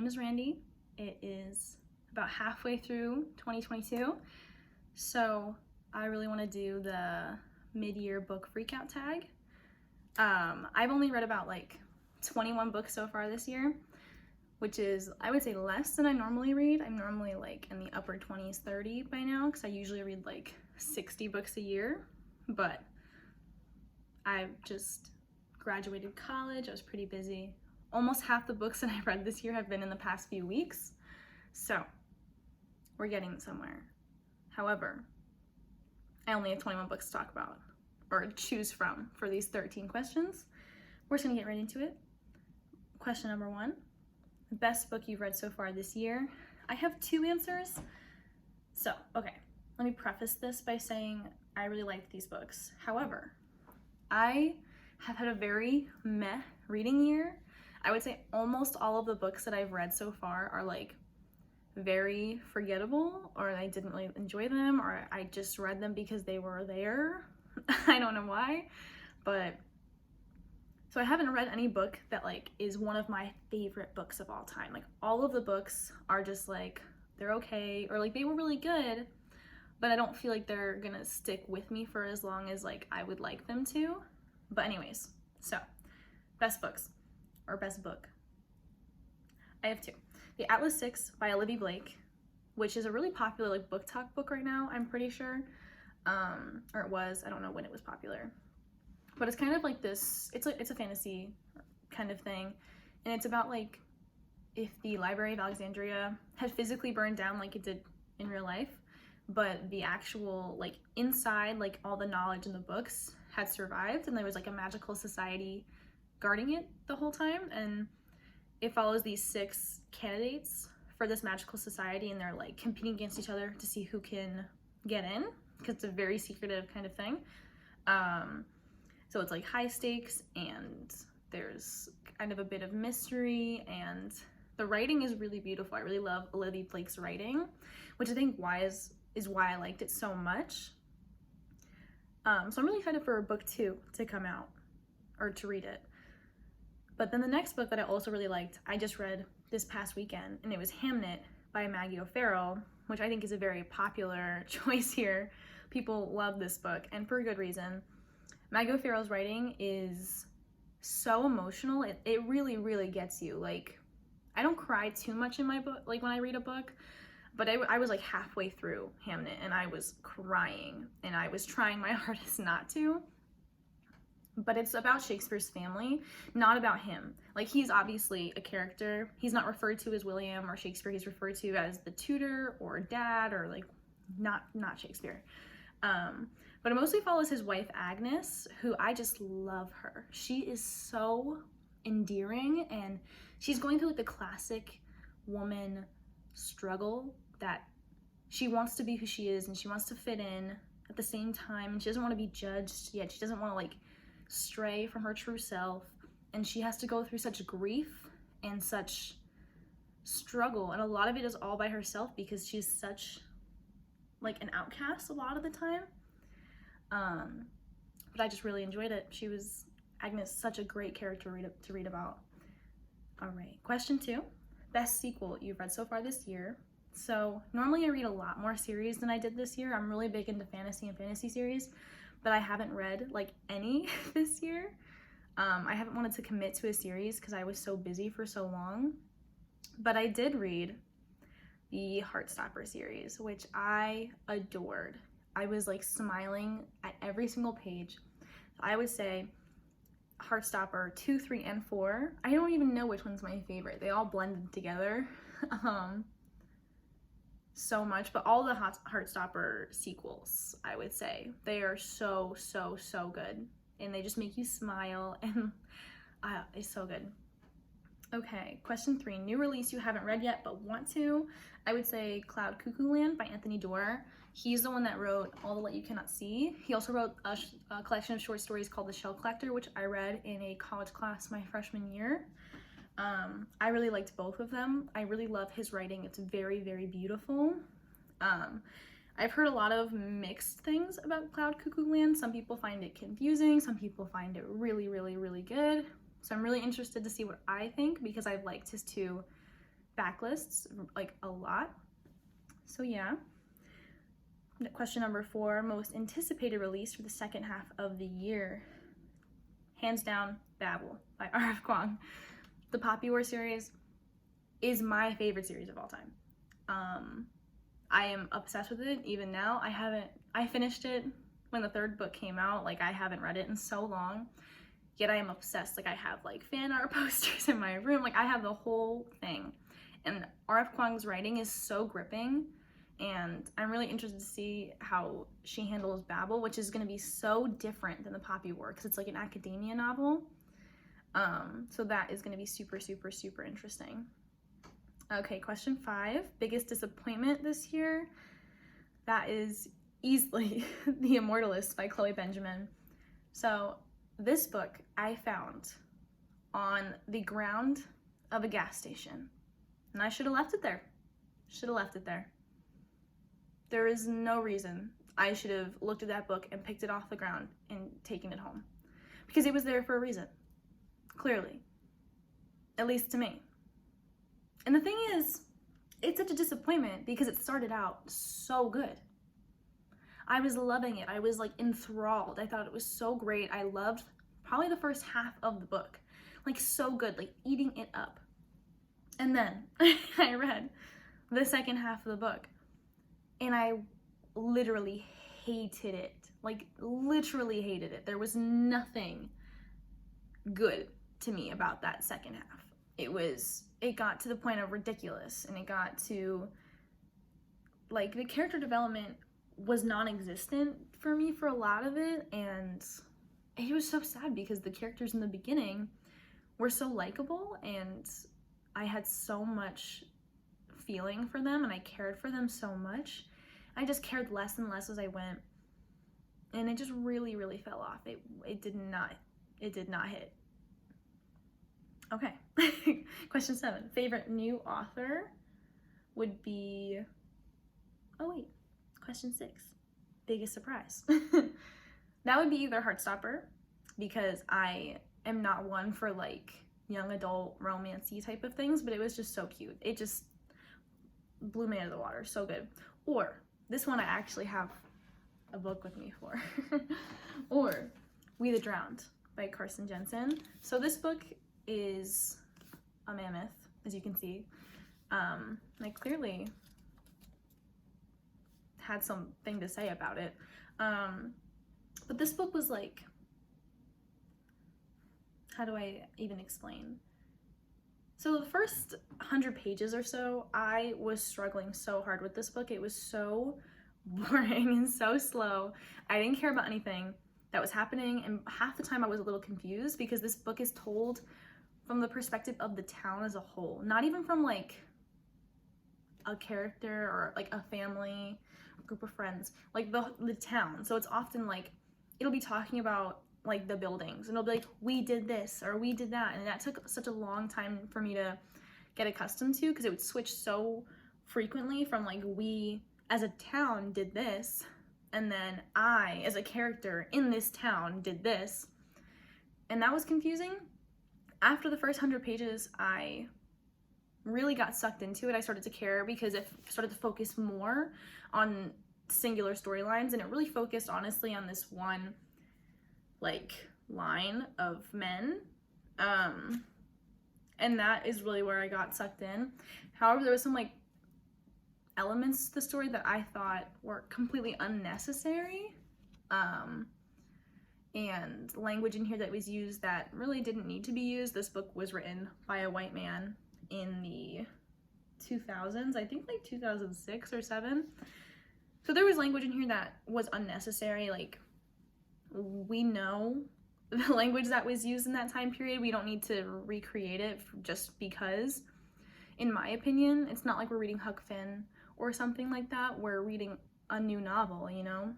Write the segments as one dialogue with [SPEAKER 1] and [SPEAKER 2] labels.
[SPEAKER 1] name is Randy. It is about halfway through 2022, so I really want to do the mid-year book freakout tag. I've only read about like 21 books so far this year, which is, I would say, less than I normally read. I'm normally like in the upper 20s, 30 by now, because I usually read like 60 books a year, but I've just graduated college. I was pretty busy. Almost half the books that I've read this year have been in the past few weeks, so we're getting somewhere. However, I only have 21 books to talk about, or choose from, for these 13 questions. We're just gonna get right into it. Question number 1, the best book you've read so far this year. I have 2 answers. So, okay, let me preface this by saying I really liked these books. However, I have had a very meh reading year. I would say almost all of the books that I've read so far are like very forgettable, or I didn't really enjoy them, or I just read them because they were there. I don't know why, but so I haven't read any book that like is one of my favorite books of all time. Like all of the books are just like, they're okay, or like they were really good, but I don't feel like they're gonna stick with me for as long as like I would like them to. But anyways, so best books, or best book. I have 2. The Atlas 6 by Olivia Blake, which is a really popular like book talk book right now, I'm pretty sure. Or it was, I don't know when it was popular. But it's kind of like this, it's a fantasy kind of thing. And it's about like if the Library of Alexandria had physically burned down like it did in real life, but the actual like inside, like all the knowledge in the books had survived, and there was like a magical society guarding it the whole time. And it follows these 6 candidates for this magical society, and they're like competing against each other to see who can get in, because it's a very secretive kind of thing. So it's like high stakes, and there's kind of a bit of mystery, and the writing is really beautiful. I really love Olivia Blake's writing, which I think is why I liked it so much. So I'm really excited for book 2 to come out, or to read it. But then the next book that I also really liked, I just read this past weekend, and it was Hamnet by Maggie O'Farrell, which I think is a very popular choice here. People love this book, and for good reason. Maggie O'Farrell's writing is so emotional. It really, really gets you. Like, I don't cry too much in my book, like when I read a book, but I was like halfway through Hamnet, and I was crying, and I was trying my hardest not to. But it's about Shakespeare's family, not about him. Like, he's obviously a character. He's not referred to as William or Shakespeare. He's referred to as the tutor or dad, or like not Shakespeare. But it mostly follows his wife Agnes, who I just love her. She is so endearing, and she's going through like the classic woman struggle that she wants to be who she is, and she wants to fit in at the same time, and she doesn't want to be judged, yet she doesn't want to like stray from her true self, and she has to go through such grief and such struggle, and a lot of it is all by herself because she's such like an outcast a lot of the time. But I just really enjoyed it. Agnes, such a great character to read about. All right, question 2, best sequel you've read so far this year. So normally I read a lot more series than I did this year. I'm really big into fantasy and fantasy series, but I haven't read like any this year. I haven't wanted to commit to a series because I was so busy for so long. But I did read the Heartstopper series, which I adored. I was like smiling at every single page. I would say Heartstopper 2, 3, and 4. I don't even know which one's my favorite. They all blended together so much, but all the Heartstopper sequels, I would say, they are so good, and they just make you smile, and it's so good. Okay, question 3, new release you haven't read yet but want to. I would say Cloud Cuckoo Land by Anthony Doerr. He's the one that wrote All the Light You Cannot See. He also wrote a collection of short stories called The Shell Collector, which I read in a college class my freshman year. I really liked both of them. I really love his writing. It's very, very beautiful. I've heard a lot of mixed things about Cloud Cuckoo Land. Some people find it confusing. Some people find it really, really, really good. So I'm really interested to see what I think, because I've liked his 2 backlists like a lot. So yeah. Question number 4, most anticipated release for the second half of the year. Hands down, Babel by R.F. Kuang. The Poppy War series is my favorite series of all time. I am obsessed with it even now. I finished it when the 3rd book came out. Like, I haven't read it in so long, yet I am obsessed. Like, I have like fan art posters in my room. Like, I have the whole thing. And R.F. Kuang's writing is so gripping, and I'm really interested to see how she handles Babel, which is going to be so different than the Poppy War because it's like an academia novel. So that is going to be super, super, super interesting. Okay, question 5, biggest disappointment this year. That is easily The Immortalist by Chloe Benjamin. So this book I found on the ground of a gas station, and I should have left it there. There is no reason I should have looked at that book and picked it off the ground and taken it home, because it was there for a reason, clearly, at least to me. And the thing is, it's such a disappointment because it started out so good. I was loving it. I was like enthralled. I thought it was so great. I loved probably the first half of the book, like so good, like eating it up. And then I read the second half of the book and I literally hated it. Like, literally hated it. There was nothing good to me about that second half. It got to the point of ridiculous, and it got to, like, the character development was non-existent for me for a lot of it, and it was so sad because the characters in the beginning were so likable, and I had so much feeling for them, and I cared for them so much. I just cared less and less as I went, and it just really, really fell off. It did not hit. Okay. Question 7. Favorite new author would be, oh wait, question 6. Biggest surprise. That would be either Heartstopper, because I am not one for like young adult romancy type of things, but it was just so cute. It just blew me out of the water. So good. Or this one I actually have a book with me for. Or We the Drowned by Carson Jensen. So this book is a mammoth, as you can see. I clearly had something to say about it. But this book was like, how do I even explain? So the first 100 pages or so, I was struggling so hard with this book. It was so boring and so slow. I didn't care about anything that was happening, and half the time I was a little confused because this book is told from the perspective of the town as a whole, not even from like a character or like a family, a group of friends, like the town. So it's often like, it'll be talking about like the buildings, and it'll be like, we did this or we did that, and that took such a long time for me to get accustomed to, because it would switch so frequently from like, we as a town did this, and then I as a character in this town did this, and that was confusing. After the first 100 pages, I really got sucked into it. I started to care because it started to focus more on singular storylines, and it really focused honestly on this one like line of men, and that is really where I got sucked in. However, there was some like elements to the story that I thought were completely unnecessary, and language in here that was used that really didn't need to be used. This book was written by a white man in the 2000s, I think like 2006 or 7. So there was language in here that was unnecessary. Like, we know the language that was used in that time period. We don't need to recreate it just because, in my opinion. It's not like we're reading Huck Finn or something like that. We're reading a new novel, you know,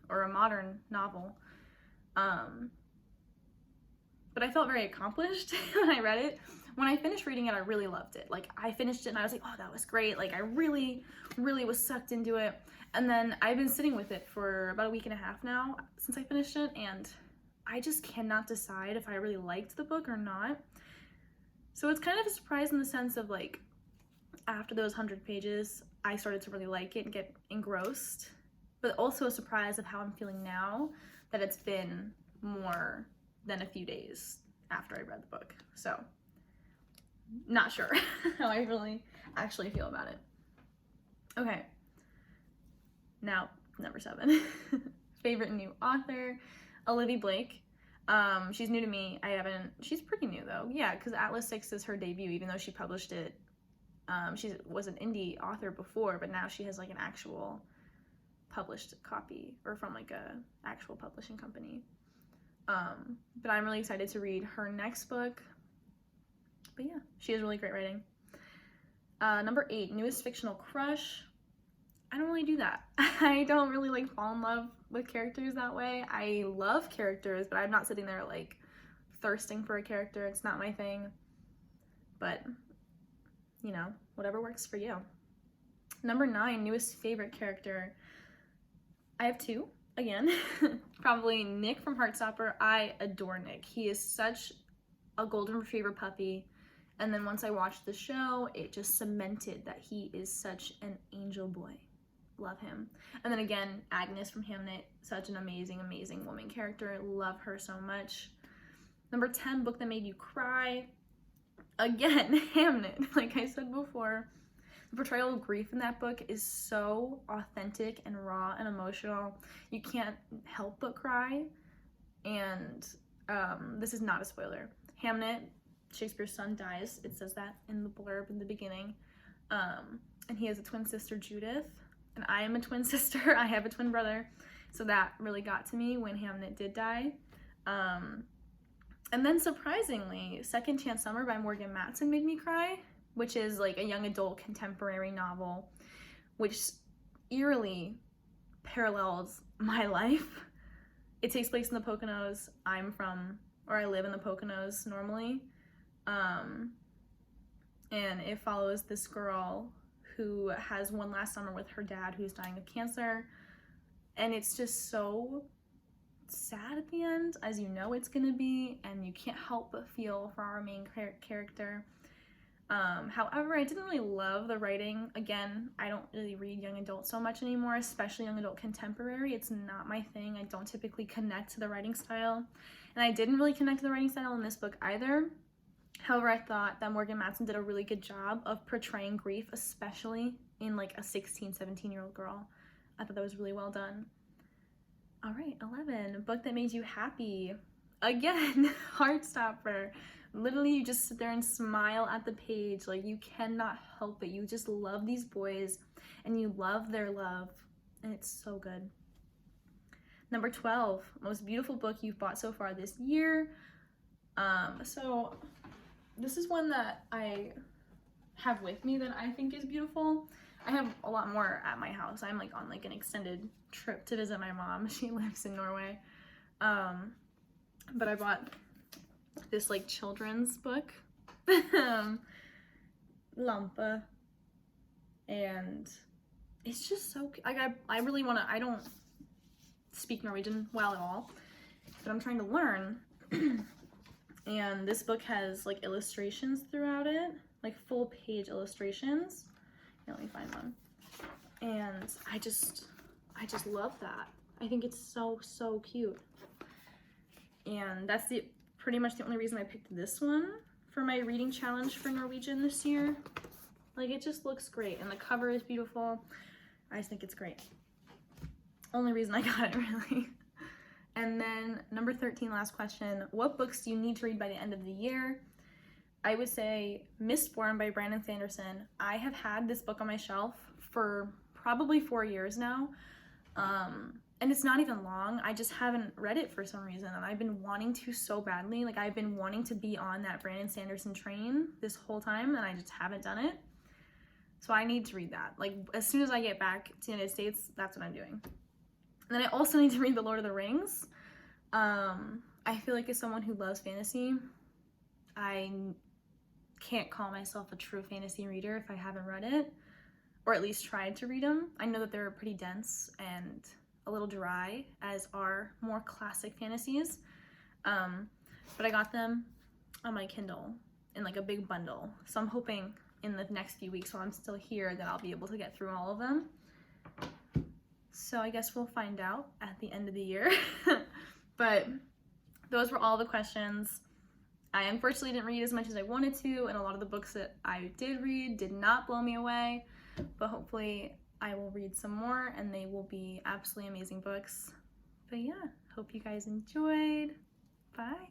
[SPEAKER 1] or a modern novel. But I felt very accomplished when I read it. When I finished reading it, I really loved it. Like, I finished it and I was like, oh, that was great. Like, I really, really was sucked into it. And then I've been sitting with it for about a week and a half now since I finished it, and I just cannot decide if I really liked the book or not. So it's kind of a surprise in the sense of like, after those 100 pages, I started to really like it and get engrossed, but also a surprise of how I'm feeling now that it's been more than a few days after I read the book. So, not sure how I really actually feel about it. Okay, now number 7. Favorite new author, Olivia Blake. She's new to me. She's pretty new though. Yeah, because Atlas 6 is her debut, even though she published it. She was an indie author before, but now she has like an actual published copy, or from like a actual publishing company. But I'm really excited to read her next book. But yeah, she has really great writing. Number 8, newest fictional crush. I don't really do that. I don't really like fall in love with characters that way. I love characters, but I'm not sitting there like thirsting for a character. It's not my thing. But, you know, whatever works for you. Number 9, newest favorite character. I have 2, again. Probably Nick from Heartstopper. I adore Nick. He is such a golden retriever puppy. And then once I watched the show, it just cemented that he is such an angel boy. Love him. And then again, Agnes from Hamnet, such an amazing, amazing woman character. Love her so much. Number 10, book that made you cry. Again, Hamnet. Like I said before, the portrayal of grief in that book is so authentic and raw and emotional. You can't help but cry. And this is not a spoiler. Hamnet, Shakespeare's son, dies. It says that in the blurb in the beginning. And he has a twin sister, Judith. And I am a twin sister. I have a twin brother. So that really got to me when Hamnet did die. And then surprisingly, Second Chance Summer by Morgan Matson made me cry, which is like a young adult contemporary novel, which eerily parallels my life. It takes place in the Poconos. I live in the Poconos normally. And it follows this girl who has one last summer with her dad who's dying of cancer. And it's just so sad at the end, as you know it's gonna be, and you can't help but feel for our main character. However, I didn't really love the writing. Again, I don't really read young adult so much anymore, especially young adult contemporary. It's not my thing. I don't typically connect to the writing style. And I didn't really connect to the writing style in this book either. However, I thought that Morgan Matson did a really good job of portraying grief, especially in like a 16, 17-year-old girl. I thought that was really well done. All right, 11, book that made you happy. Again, Heartstopper. Literally, you just sit there and smile at the page. Like, you cannot help it. You just love these boys, and you love their love, and it's so good. Number 12, most beautiful book you've bought so far this year. So this is one that I have with me that I think is beautiful. I have a lot more at my house. I'm like on like an extended trip to visit my mom. She lives in Norway. But I bought this like children's book, Lampe, and it's just so like I really want to. I don't speak Norwegian well at all, but I'm trying to learn. And this book has like illustrations throughout it, like full page illustrations. Here, let me find one. And I just love that. I think it's so cute. And that's pretty much the only reason I picked this one for my reading challenge for Norwegian this year. Like, it just looks great, and the cover is beautiful. I just think it's great. Only reason I got it, really. And then number 13, last question. What books do you need to read by the end of the year? I would say Mistborn by Brandon Sanderson. I have had this book on my shelf for probably 4 years now. And it's not even long. I just haven't read it for some reason, and I've been wanting to so badly. Like, I've been wanting to be on that Brandon Sanderson train this whole time, and I just haven't done it. So I need to read that. Like, as soon as I get back to the United States, that's what I'm doing. And then I also need to read The Lord of the Rings. I feel like as someone who loves fantasy, I can't call myself a true fantasy reader if I haven't read it, or at least tried to read them. I know that they're pretty dense and a little dry, as are more classic fantasies. But I got them on my Kindle in like a big bundle. So I'm hoping in the next few weeks while I'm still here that I'll be able to get through all of them. So I guess we'll find out at the end of the year. But those were all the questions. I unfortunately didn't read as much as I wanted to, and a lot of the books that I did read did not blow me away, but hopefully I will read some more and they will be absolutely amazing books. But yeah, hope you guys enjoyed. Bye.